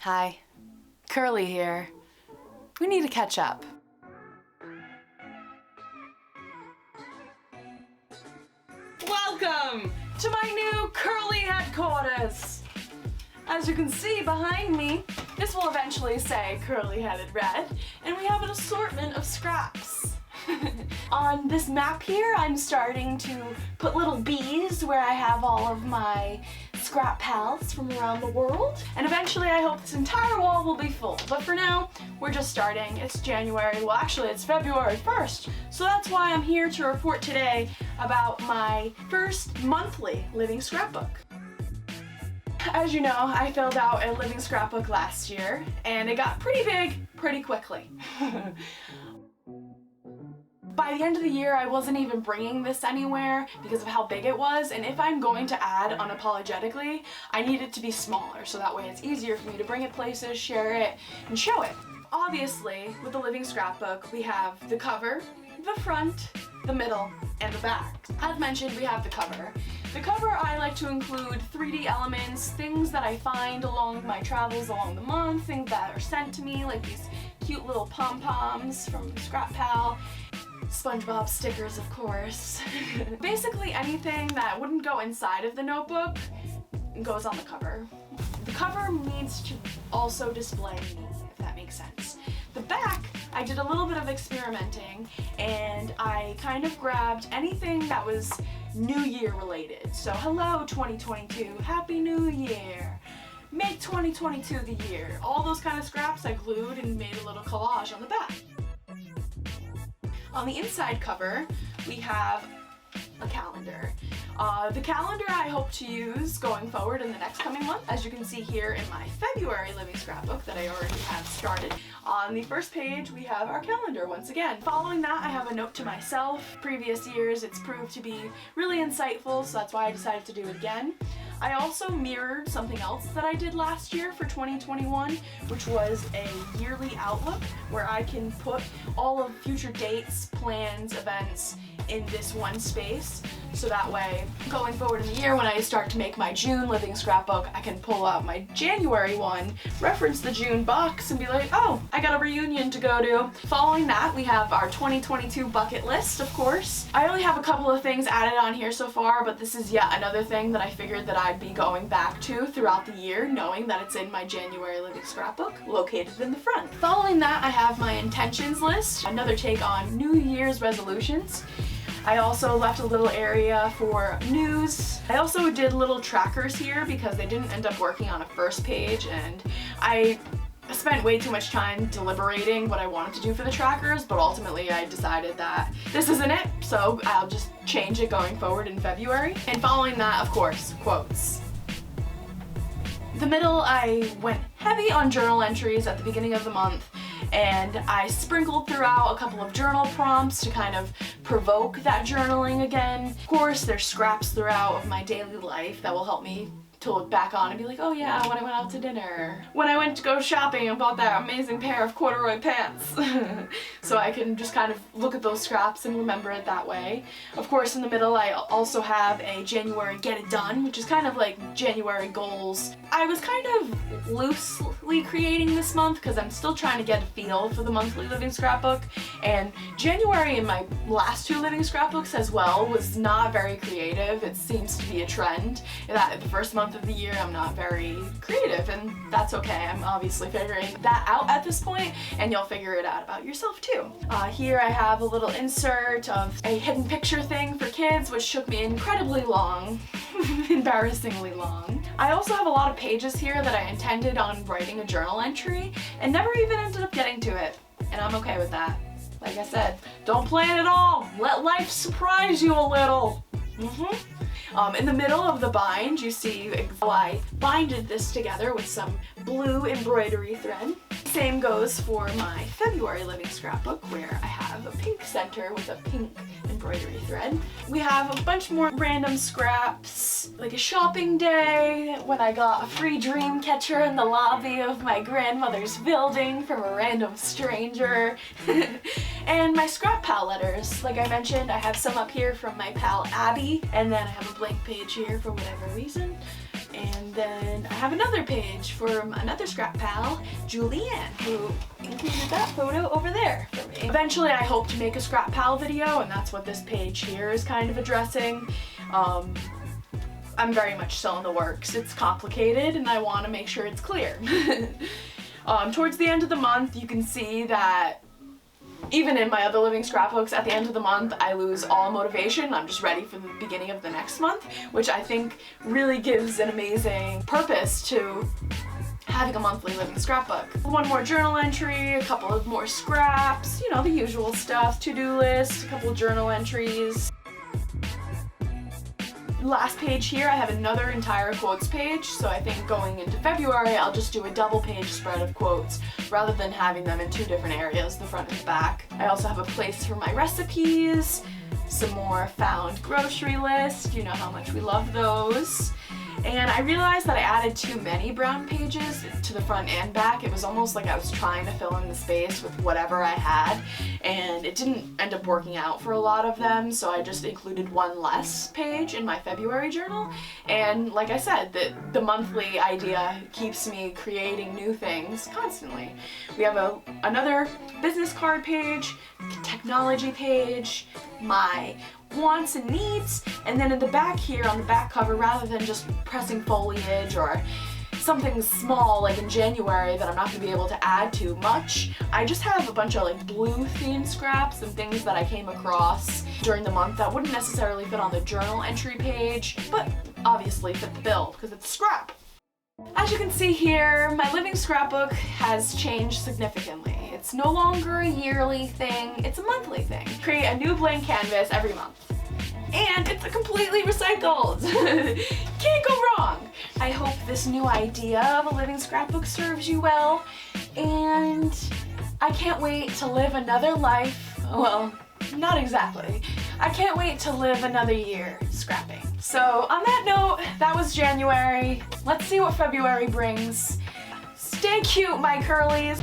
Hi, Curly here. We need to catch up. Welcome to my new Curly headquarters. As you can see behind me, this will eventually say Curly Headed Red, and we have an assortment of scraps. On this map here, I'm starting to put little bees where I have all of my scrap pals from around the world, and eventually I hope this entire wall will be full. But for now, we're just starting. It's January, well actually it's February 1st, so that's why I'm here to report today about my first monthly living scrapbook. As you know, I filled out a living scrapbook last year, and it got pretty big pretty quickly. By the end of the year, I wasn't even bringing this anywhere because of how big it was, and if I'm going to add unapologetically, I need it to be smaller, so that way it's easier for me to bring it places, share it, and show it. Obviously, with the living scrapbook, we have the cover, the front, the middle, and the back. As mentioned, we have the cover. The cover, I like to include 3D elements, things that I find along my travels along the month, things that are sent to me, like these cute little pom-poms from Scrap Pal, SpongeBob stickers, of course. Basically anything that wouldn't go inside of the notebook goes on the cover. The cover needs to also display me, if that makes sense. The back, I did a little bit of experimenting, and I kind of grabbed anything that was New Year related. So hello 2022, Happy New Year, make 2022 the year. All those kind of scraps I glued and made a little collage on the back. On the inside cover, we have a calendar. The calendar I hope to use going forward in the next coming month, as you can see here in my February living scrapbook that I already have started. On the first page, we have our calendar once again. Following that, I have a note to myself. Previous years, it's proved to be really insightful, so that's why I decided to do it again. I also mirrored something else that I did last year for 2021, which was a yearly outlook where I can put all of future dates, plans, events in this one space. So that way, going forward in the year, when I start to make my June living scrapbook, I can pull out my January one, reference the June box, and be like, oh, I got a reunion to go to. Following that, we have our 2022 bucket list, of course. I only have a couple of things added on here so far, but this is yet another thing that I figured that I'd be going back to throughout the year, knowing that it's in my January living scrapbook, located in the front. Following that, I have my intentions list, another take on New Year's resolutions. I also left a little area for news. I also did little trackers here because they didn't end up working on a first page, and I spent way too much time deliberating what I wanted to do for the trackers, but ultimately I decided that this isn't it, so I'll just change it going forward in February. And following that, of course, quotes. The middle, I went heavy on journal entries at the beginning of the month, and I sprinkled throughout a couple of journal prompts to kind of provoke that journaling again. Of course, there's scraps throughout of my daily life that will help me to look back on and be like, oh yeah, when I went out to dinner, when I went to go shopping and bought that amazing pair of corduroy pants. So I can just kind of look at those scraps and remember it that way. Of course, in the middle, I also have a January Get It Done, which is kind of like January goals. I was kind of loosely creating this month because I'm still trying to get a feel for the monthly living scrapbook, and January in my last two living scrapbooks as well was not very creative. It seems to be a trend that the first month of the year I'm not very creative, and that's okay. I'm obviously figuring that out at this point, and you'll figure it out about yourself too. Here I have a little insert of a hidden picture thing for kids, which took me incredibly long, embarrassingly long. I also have a lot of pages here that I intended on writing a journal entry and never even ended up getting to it, and I'm okay with that. Like I said, don't plan it all. Let life surprise you a little. In the middle of the bind, you see how I binded this together with some blue embroidery thread. Same goes for my February living scrapbook, where I have a pink center with a pink embroidery thread. We have a bunch more random scraps, like a shopping day when I got a free dream catcher in the lobby of my grandmother's building from a random stranger. And my Scrap Pal letters. Like I mentioned, I have some up here from my pal Abby, and then I have a blank page here for whatever reason And then I have another page from another scrap pal, Julianne, who included that photo over there for me. Eventually I hope to make a scrap pal video, and that's what this page here is kind of addressing. I'm very much still in the works. It's complicated and I want to make sure it's clear. Towards the end of the month, you can see that even in my other living scrapbooks, at the end of the month, I lose all motivation. I'm just ready for the beginning of the next month, which I think really gives an amazing purpose to having a monthly living scrapbook. One more journal entry, a couple of more scraps, you know, the usual stuff, to-do list, a couple of journal entries. Last page here, I have another entire quotes page, so I think going into February I'll just do a double page spread of quotes rather than having them in two different areas, the front and the back. I also have a place for my recipes, some more found grocery list, you know how much we love those. And I realized that I added too many brown pages to the front and back. It was almost like I was trying to fill in the space with whatever I had, and it didn't end up working out for a lot of them, so I just included one less page in my February journal. And like I said, the monthly idea keeps me creating new things constantly. We have another business card page, technology page, my wants and needs, and then in the back here on the back cover, rather than just pressing foliage or something small like in January that I'm not going to be able to add too much, I just have a bunch of like blue themed scraps and things that I came across during the month that wouldn't necessarily fit on the journal entry page, but obviously fit the bill because it's a scrap. As you can see here, my living scrapbook has changed significantly. It's no longer a yearly thing, it's a monthly thing. Create a new blank canvas every month. And it's completely recycled. Can't go wrong. I hope this new idea of a living scrapbook serves you well, and I can't wait to live another life. Well, not exactly. I can't wait to live another year scrapping. So on that note, that was January. Let's see what February brings. Stay cute, my curlies.